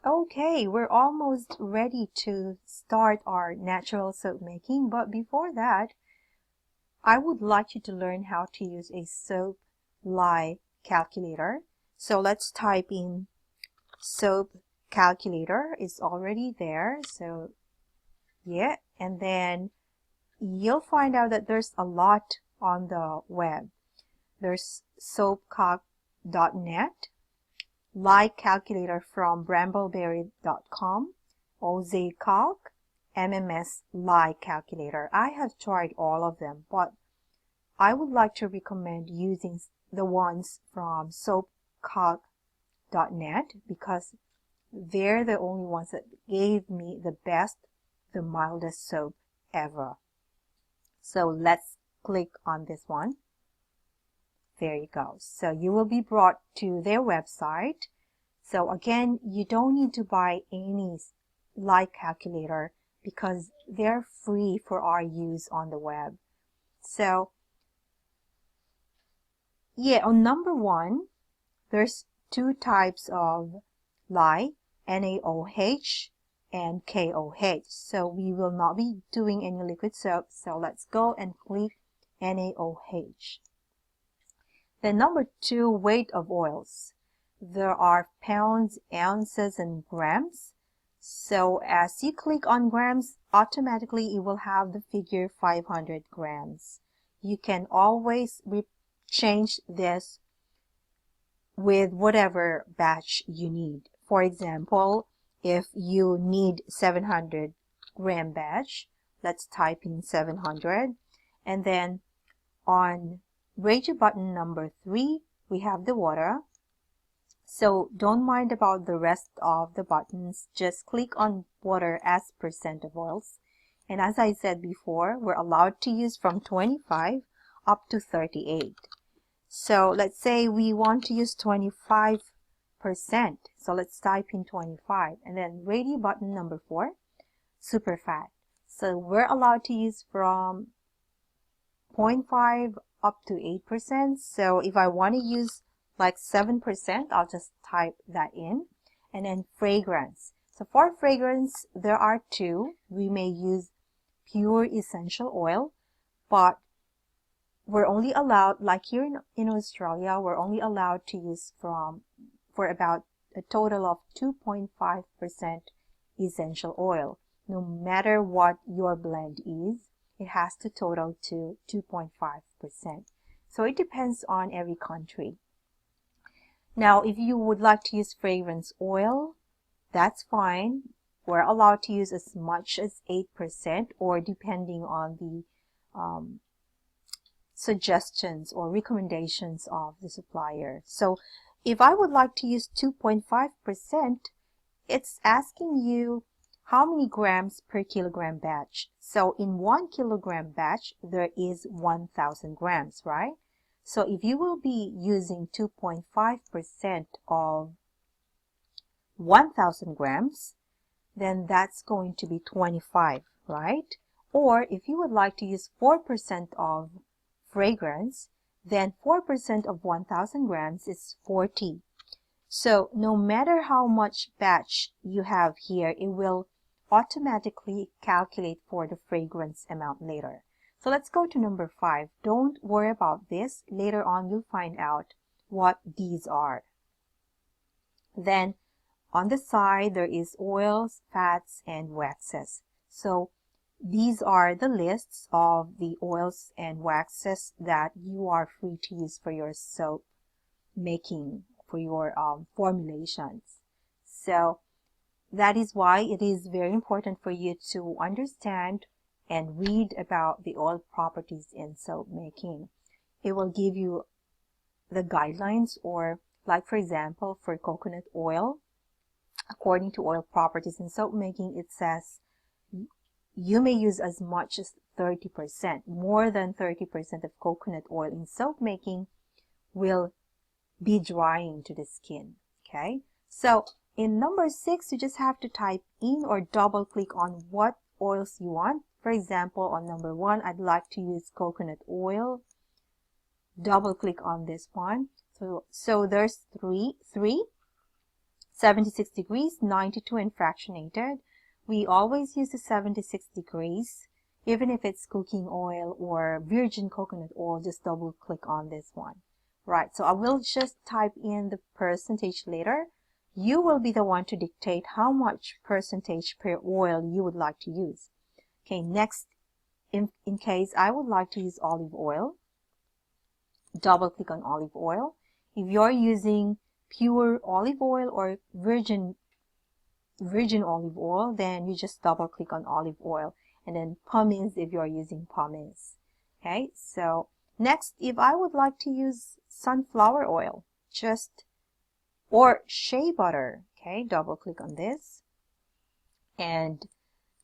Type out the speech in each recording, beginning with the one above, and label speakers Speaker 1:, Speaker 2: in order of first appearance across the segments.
Speaker 1: Okay, we're almost ready to start our natural soap making, but before that, I would like you to learn how to use a soap lye calculator. So let's type in soap calculator. It's already there. So yeah, and then you'll find out that there's a lot on the web. There's soapcalc.net, lye calculator from brambleberry.com, OZCalc, MMS lye calculator. I have tried all of them, but I would like to recommend using the ones from soapcalc.net because they're the only ones that gave me the best, the mildest soap ever. So let's click on this one. There you go. So you will be brought to their website. So again, you don't need to buy any lye calculator because they're free for our use on the web. So yeah, on number one, there's two types of lye, NaOH and KOH. So we will not be doing any liquid soap. So let's go and click NaOH. Then number two, weight of oils. There are pounds, ounces, and grams. So as you click on grams, automatically it will have the figure 500 grams. You can always change this with whatever batch you need. For example, if you need 700 gram batch, let's type in 700. And then on radio button number 3, we have the water. So don't mind about the rest of the buttons. Just click on water as percent of oils. And as I said before, we're allowed to use from 25 up to 38. So let's say we want to use 25%. So let's type in 25. And then radio button number 4, super fat. So we're allowed to use from 0.5 up to 8%. So if I want to use like 7%, I'll just type that in. And then fragrance. So for fragrance, there are two. We may use pure essential oil, but we're only allowed, like here in Australia, we're only allowed to use for about a total of 2.5% essential oil. No matter what your blend is, it has to total to 2.5%. So it depends on every country. Now, if you would like to use fragrance oil, that's fine. We're allowed to use as much as 8% or depending on the suggestions or recommendations of the supplier. So if I would like to use 2.5%, it's asking you how many grams per kilogram batch. So in 1 kilogram batch, there is 1,000 grams, right? So if you will be using 2.5% of 1,000 grams, then that's going to be 25, right? Or if you would like to use 4% of fragrance, then 4% of 1,000 grams is 40. So no matter how much batch you have here, it will automatically calculate for the fragrance amount later. So let's go to number 5. Don't worry about this. Later on, you'll find out what these are. Then on the side, there is oils, fats, and waxes. So these are the lists of the oils and waxes that you are free to use for your soap making, for your formulations. So that is why it is very important for you to understand and read about the oil properties in soap making. It will give you the guidelines, or like for example, for coconut oil, according to oil properties in soap making, it says you may use as much as 30%. More than 30% of coconut oil in soap making will be drying to the skin. Okay, so in number 6, you just have to type in or double click on what oils you want. For example, on number 1, I'd like to use coconut oil. Double click on this one. So there's three. 76 degrees, 92, and fractionated. We always use the 76 degrees. Even if it's cooking oil or virgin coconut oil, just double click on this one. Right, so I will just type in the percentage later. You will be the one to dictate how much percentage per oil you would like to use. Okay, next, in case I would like to use olive oil, double click on olive oil. If you're using pure olive oil or virgin olive oil, then you just double click on olive oil, and then pumice if you're using pumice. Okay, so next, if I would like to use sunflower oil, or shea butter, okay, double click on this. And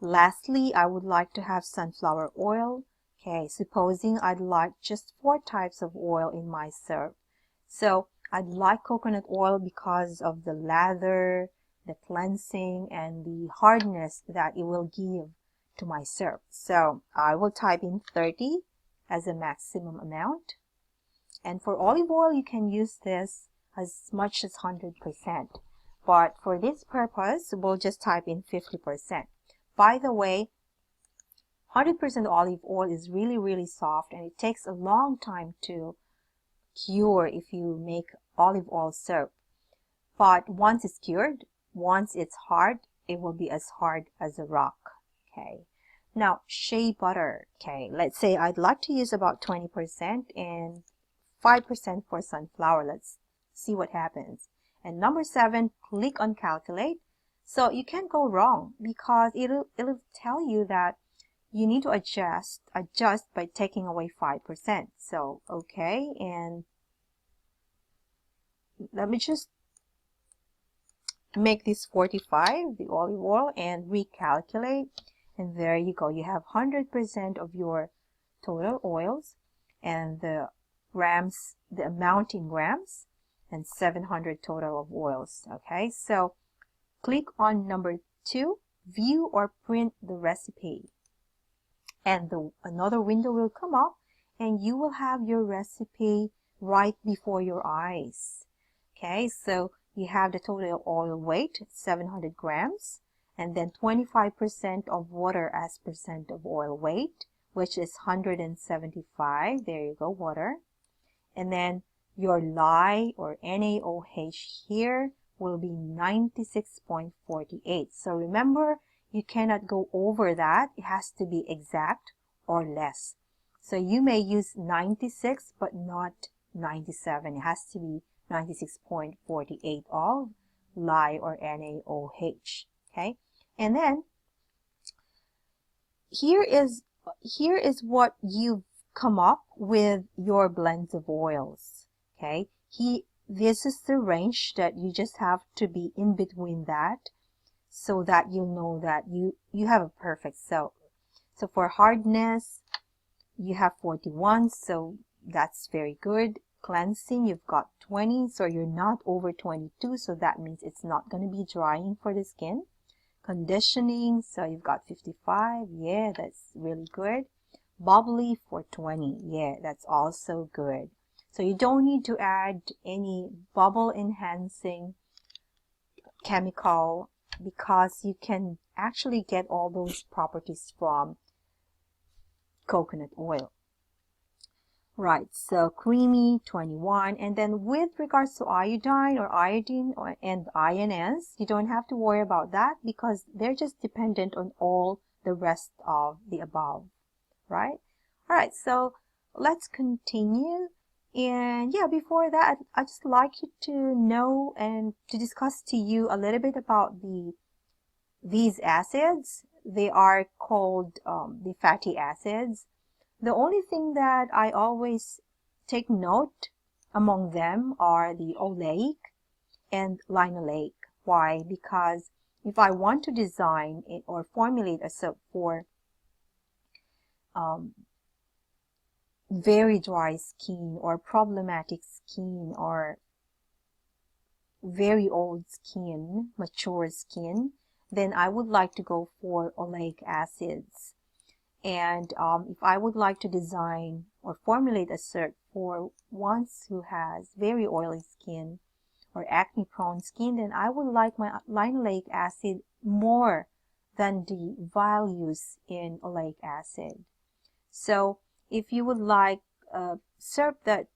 Speaker 1: lastly, I would like to have sunflower oil. Okay, supposing I'd like just 4 types of oil in my syrup. So I'd like coconut oil because of the lather, the cleansing, and the hardness that it will give to my syrup. So I will type in 30 as a maximum amount. And for olive oil, you can use this as much as 100%. But for this purpose, we'll just type in 50%. By the way, 100% olive oil is really, really soft, and it takes a long time to cure if you make olive oil syrup. But once it's cured, once it's hard, it will be as hard as a rock. Okay. Now, shea butter. Okay, let's say I'd like to use about 20% and 5% for sunflower. Let's see what happens. And number 7, click on calculate. So you can't go wrong because it'll tell you that you need to adjust by taking away 5%. So, okay, and let me just make this 45, the olive oil, and recalculate. And there you go. You have 100% of your total oils and the grams, the amount in grams, and 700 total of oils. Okay, so click on number 2, view or print the recipe. And another window will come up and you will have your recipe right before your eyes. Okay, so you have the total oil weight, 700 grams, and then 25% of water as percent of oil weight, which is 175. There you go, water. And then your lye or NaOH here will be 96.48. So remember, you cannot go over that. It has to be exact or less. So you may use 96 but not 97. It has to be 96.48 of lye or NaOH. Okay, and then here is what you've come up with your blends of oils. Okay, this is the range that you just have to be in between that, so that you know that you have a perfect. So for hardness, you have 41, so that's very good. Cleansing, you've got 20, so you're not over 22, so that means it's not going to be drying for the skin. Conditioning, so you've got 55, yeah, that's really good. Bubbly for 20, yeah, that's also good. So you don't need to add any bubble enhancing chemical because you can actually get all those properties from coconut oil. Right, so creamy, 21. And then with regards to iodine or iodine and INS, you don't have to worry about that because they're just dependent on all the rest of the above, right? All right, so let's continue. And yeah, before that, I'd just like you to know and to discuss to you a little bit about these acids. They are called the fatty acids. The only thing that I always take note among them are the oleic and linoleic. Why? Because if I want to design it or formulate a soap for very dry skin or problematic skin or very old skin, mature skin, then I would like to go for oleic acids. And if I would like to design or formulate a syrup for one who has very oily skin or acne prone skin, then I would like my linoleic acid more than the values in oleic acid. So if you would like a syrup that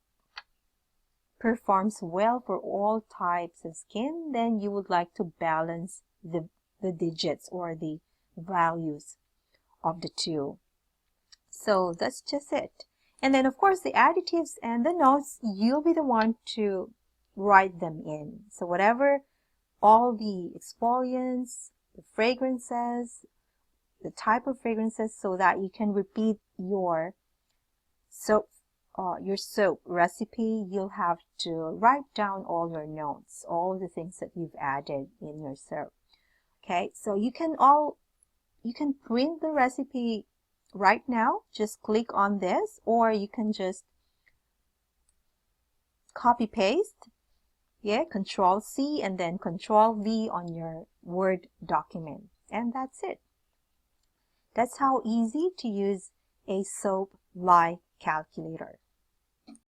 Speaker 1: performs well for all types of skin, then you would like to balance the digits or the values of the two. So that's just it. And then of course the additives and the notes, you'll be the one to write them in. So whatever, all the exfoliants, the fragrances, the type of fragrances, so that you can repeat your soap recipe, you'll have to write down all your notes, all the things that you've added in your syrup. Okay, so you can print the recipe right now. Just click on this, or you can just copy paste. Yeah, Control C and then Control V on your Word document. And that's it. That's how easy to use a soap lye calculator.